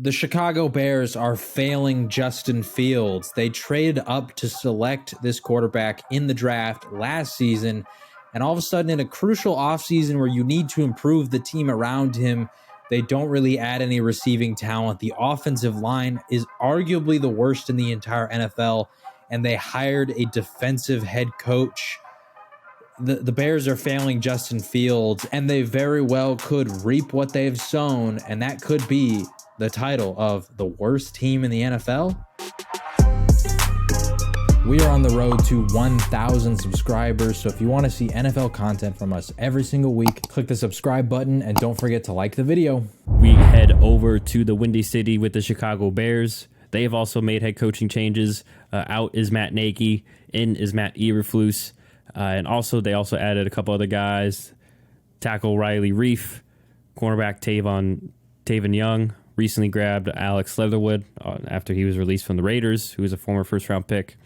The Chicago Bears are failing Justin Fields. They traded up to select this quarterback in the draft last season, and all of a sudden in a crucial offseason where you need to improve the team around him, they don't really add any receiving talent. The offensive line is arguably the worst in the entire NFL, and they hired a defensive head coach. The Bears are failing Justin Fields, and they very well could reap what they've sown, and that could be the title of the worst team in the NFL. We are on the road to 1,000 subscribers, so if you want to see NFL content from us every single week, click the subscribe button, and don't forget to like the video. We head over to the Windy City with the Chicago Bears. They have also made head coaching changes. Out is Matt Nagy, in is Matt Eberflus. And also, they also added a couple other guys. Tackle Riley Reif, cornerback Taven Young, recently grabbed Alex Leatherwood after he was released from the Raiders, who was a former first-round pick.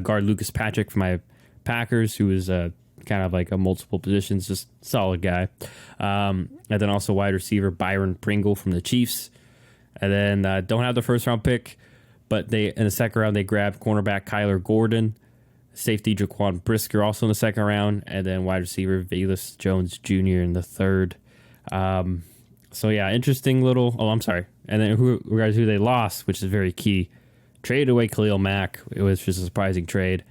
Guard Lucas Patrick from my Packers, who is kind of like a multiple positions, just solid guy. And then also wide receiver Byron Pringle from the Chiefs. And then don't have the first-round pick, but in the second round, they grabbed cornerback Kyler Gordon, safety Jaquan Brisker also in the second round, and then wide receiver Velus Jones Jr. in the third. So yeah, interesting little. Oh, I'm sorry. And then who they lost, which is very key. Traded away Khalil Mack. It was just a surprising trade.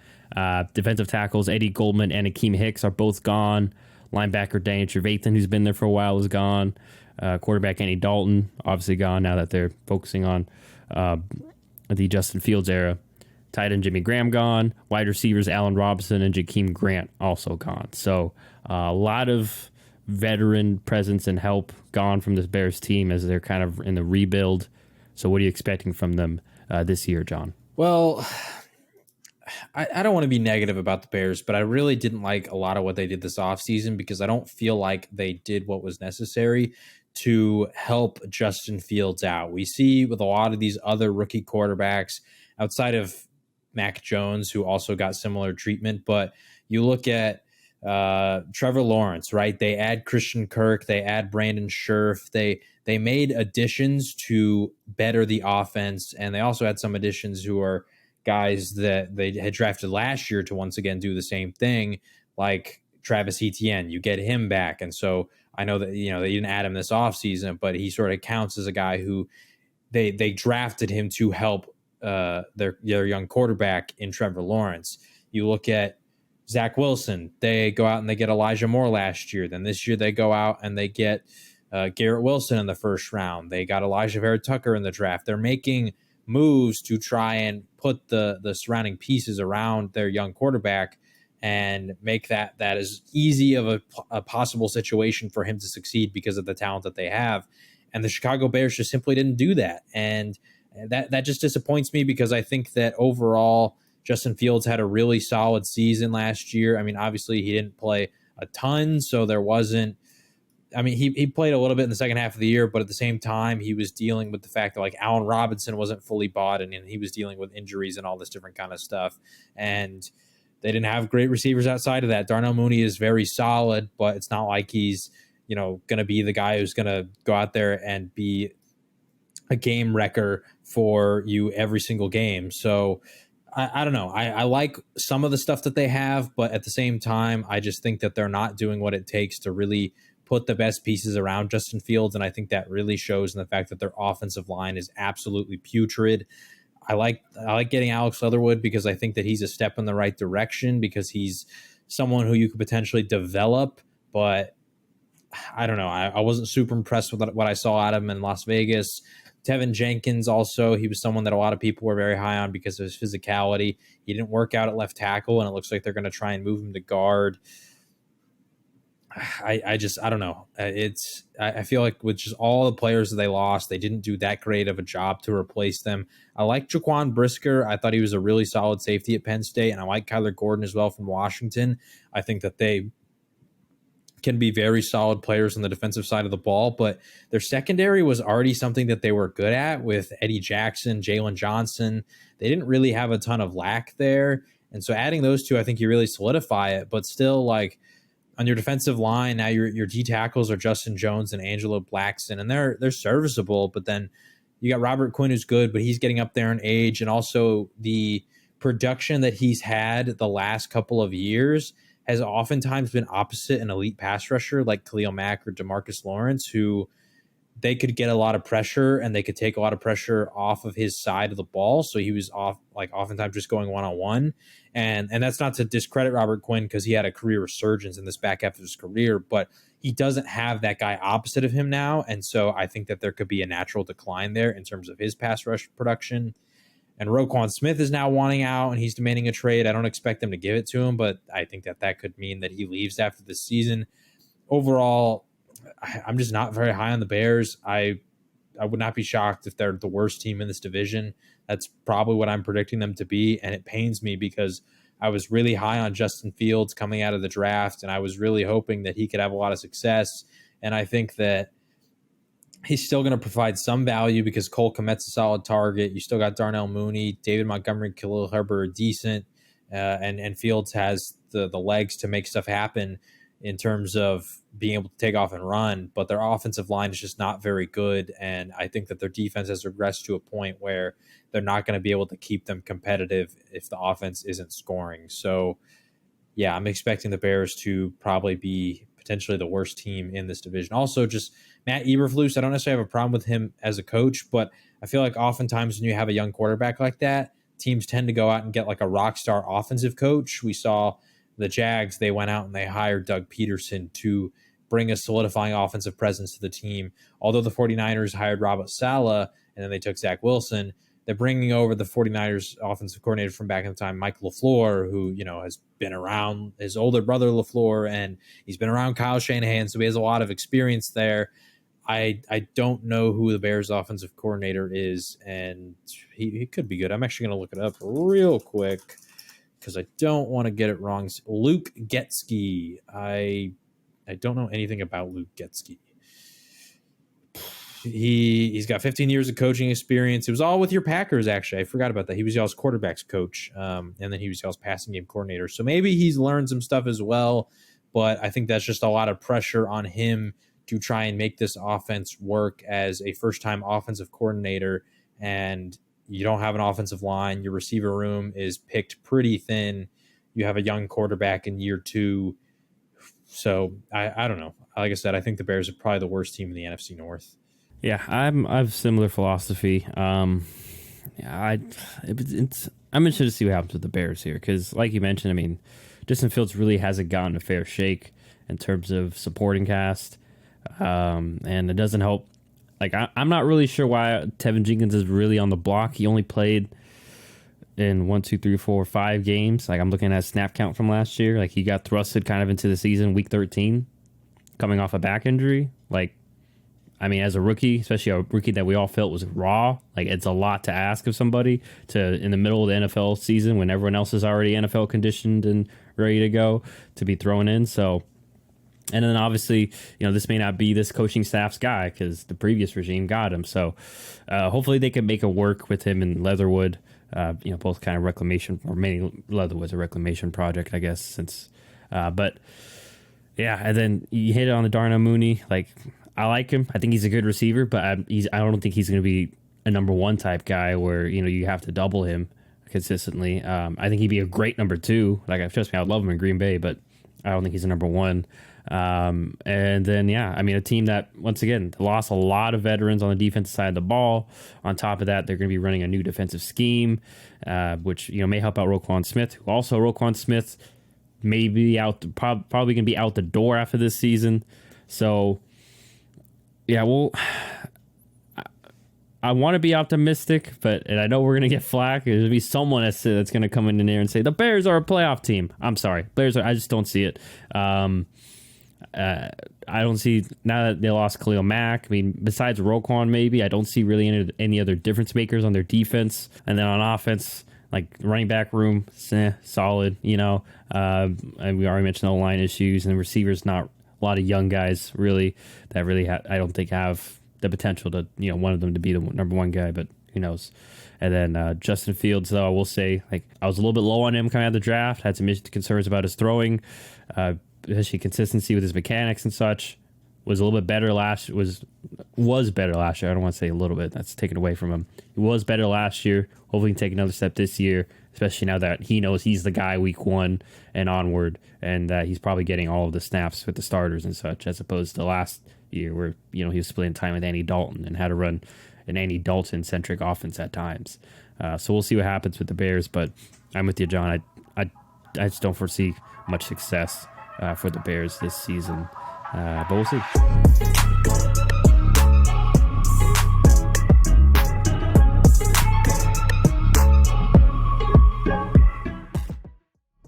Defensive tackles Eddie Goldman and Akeem Hicks are both gone. Linebacker Danny Trevathan, who's been there for a while, is gone. Quarterback Andy Dalton, obviously gone now that they're focusing on the Justin Fields era. Tight end Jimmy Graham gone. Wide receivers Allen Robinson and Jakeem Grant also gone. So a lot of veteran presence and help gone from this Bears team as they're kind of in the rebuild. So what are you expecting from them this year, John? Well, I don't want to be negative about the Bears, but I really didn't like a lot of what they did this offseason because I don't feel like they did what was necessary to help Justin Fields out. We see with a lot of these other rookie quarterbacks outside of Mac Jones, who also got similar treatment, but you look at Trevor Lawrence, right? They add Christian Kirk, they add Brandon Scherf, they made additions to better the offense, and they also had some additions who are guys that they had drafted last year to once again do the same thing, like Travis Etienne. You get him back, and so I know that they didn't add him this offseason, but he sort of counts as a guy who they drafted him to help their young quarterback in Trevor Lawrence. You look at Zach Wilson. They go out and they get Elijah Moore last year. Then this year they go out and they get Garrett Wilson in the first round. They got Elijah Vera Tucker in the draft. They're making moves to try and put the surrounding pieces around their young quarterback and make that as easy of a possible situation for him to succeed because of the talent that they have. And the Chicago Bears just simply didn't do that. And that just disappoints me because I think that overall Justin Fields had a really solid season last year. I mean, obviously he didn't play a ton, so there wasn't. I mean, he played a little bit in the second half of the year, but at the same time, he was dealing with the fact that like Allen Robinson wasn't fully bought, and he was dealing with injuries and all this different kind of stuff. And they didn't have great receivers outside of that. Darnell Mooney is very solid, but it's not like he's going to be the guy who's going to go out there and be a game wrecker for you every single game. So I don't know. I like some of the stuff that they have, but at the same time, I just think that they're not doing what it takes to really put the best pieces around Justin Fields. And I think that really shows in the fact that their offensive line is absolutely putrid. I like getting Alex Leatherwood because I think that he's a step in the right direction because he's someone who you could potentially develop, but I don't know. I wasn't super impressed with what I saw out of him in Las Vegas. Tevin Jenkins also, he was someone that a lot of people were very high on because of his physicality. He didn't work out at left tackle, and it looks like they're going to try and move him to guard. I don't know. I feel like with just all the players that they lost, they didn't do that great of a job to replace them. I like Jaquan Brisker. I thought he was a really solid safety at Penn State, and I like Kyler Gordon as well from Washington. I think that they can be very solid players on the defensive side of the ball, but their secondary was already something that they were good at with Eddie Jackson, Jalen Johnson. They didn't really have a ton of lack there. And so adding those two, I think you really solidify it, but still like on your defensive line, now your D tackles are Justin Jones and Angelo Blackson, and they're serviceable, but then you got Robert Quinn, who's good, but he's getting up there in age, and also the production that he's had the last couple of years has oftentimes been opposite an elite pass rusher like Khalil Mack or DeMarcus Lawrence, who they could get a lot of pressure and they could take a lot of pressure off of his side of the ball. So he was off, like oftentimes just going one-on-one. And that's not to discredit Robert Quinn because he had a career resurgence in this back half of his career, but he doesn't have that guy opposite of him now. And so I think that there could be a natural decline there in terms of his pass rush production. And Roquan Smith is now wanting out and he's demanding a trade. I don't expect them to give it to him, but I think that could mean that he leaves after this season. Overall, I'm just not very high on the Bears. I would not be shocked if they're the worst team in this division. That's probably what I'm predicting them to be, and it pains me because I was really high on Justin Fields coming out of the draft, and I was really hoping that he could have a lot of success. And I think that he's still going to provide some value because Cole Kmet's a solid target. You still got Darnell Mooney, David Montgomery, Khalil Herbert are decent, and Fields has the legs to make stuff happen in terms of being able to take off and run, but their offensive line is just not very good. And I think that their defense has regressed to a point where they're not going to be able to keep them competitive if the offense isn't scoring. So yeah, I'm expecting the Bears to probably be potentially the worst team in this division. Also, just Matt Eberflus, I don't necessarily have a problem with him as a coach, but I feel like oftentimes when you have a young quarterback like that, teams tend to go out and get like a rock star offensive coach. We saw the Jags, they went out and they hired Doug Peterson to bring a solidifying offensive presence to the team. Although the 49ers hired Robert Saleh and then they took Zach Wilson, they're bringing over the 49ers offensive coordinator from back in the time, Mike LaFleur, who, has been around his older brother LaFleur, and he's been around Kyle Shanahan, so he has a lot of experience there. I don't know who the Bears offensive coordinator is, and he could be good. I'm actually going to look it up real quick because I don't want to get it wrong. Luke Getsky. I don't know anything about Luke Getsky. He's got 15 years of coaching experience. It was all with your Packers, actually. I forgot about that. He was y'all's quarterbacks coach, and then he was y'all's passing game coordinator. So maybe he's learned some stuff as well, but I think that's just a lot of pressure on him to try and make this offense work as a first-time offensive coordinator, and you don't have an offensive line. Your receiver room is picked pretty thin. You have a young quarterback in year two. So I don't know. Like I said, I think the Bears are probably the worst team in the NFC North. Yeah, I've similar philosophy. I'm interested to see what happens with the Bears here because, like you mentioned, I mean, Justin Fields really hasn't gotten a fair shake in terms of supporting cast, and it doesn't help. Like I'm not really sure why Tevin Jenkins is really on the block. He only played in 5 games. Like I'm looking at snap count from last year. Like he got thrusted kind of into the season week 13, coming off a back injury. Like, I mean, as a rookie, especially a rookie that we all felt was raw, like it's a lot to ask of somebody to in the middle of the NFL season when everyone else is already NFL conditioned and ready to go to be thrown in. So. And then obviously, this may not be this coaching staff's guy because the previous regime got him. So hopefully they can make it work with him and Leatherwood, both kind of reclamation, or maybe Leatherwood's a reclamation project, I guess, since. But yeah, and then you hit it on the Darnell Mooney. Like, I like him. I think he's a good receiver, but I don't think he's going to be a number one type guy where, you have to double him consistently. I think he'd be a great number two. Like, trust me, I would love him in Green Bay, but I don't think he's a number one. And then, I mean, a team that, once again, lost a lot of veterans on the defensive side of the ball. On top of that, they're going to be running a new defensive scheme, which, may help out Roquan Smith. Also, Roquan Smith may be probably going to be out the door after this season. So, yeah, well, I want to be optimistic, and I know we're going to get flack. There's going to be someone that's going to come in there and say, the Bears are a playoff team. I'm sorry. I just don't see it. I don't see, now that they lost Khalil Mack, I mean, besides Roquan maybe, I don't see really any other difference makers on their defense. And then on offense, like running back room, solid, and we already mentioned the line issues, and receivers, not a lot of young guys really that really I don't think have the potential to, one of them to be the number one guy, but who knows. And then Justin Fields, though, I will say, like, I was a little bit low on him coming out of the draft, had some concerns about his throwing, especially consistency with his mechanics and such. was a little bit better was better last year. I don't want to say a little bit. That's taken away from him. He was better last year. Hopefully he can take another step this year, especially now that he knows he's the guy week 1 and onward, and that he's probably getting all of the snaps with the starters and such, as opposed to last year where, he was splitting time with Andy Dalton and had to run an Andy Dalton-centric offense at times. So we'll see what happens with the Bears, but I'm with you, John. I just don't foresee much success for the Bears this season, but we'll see.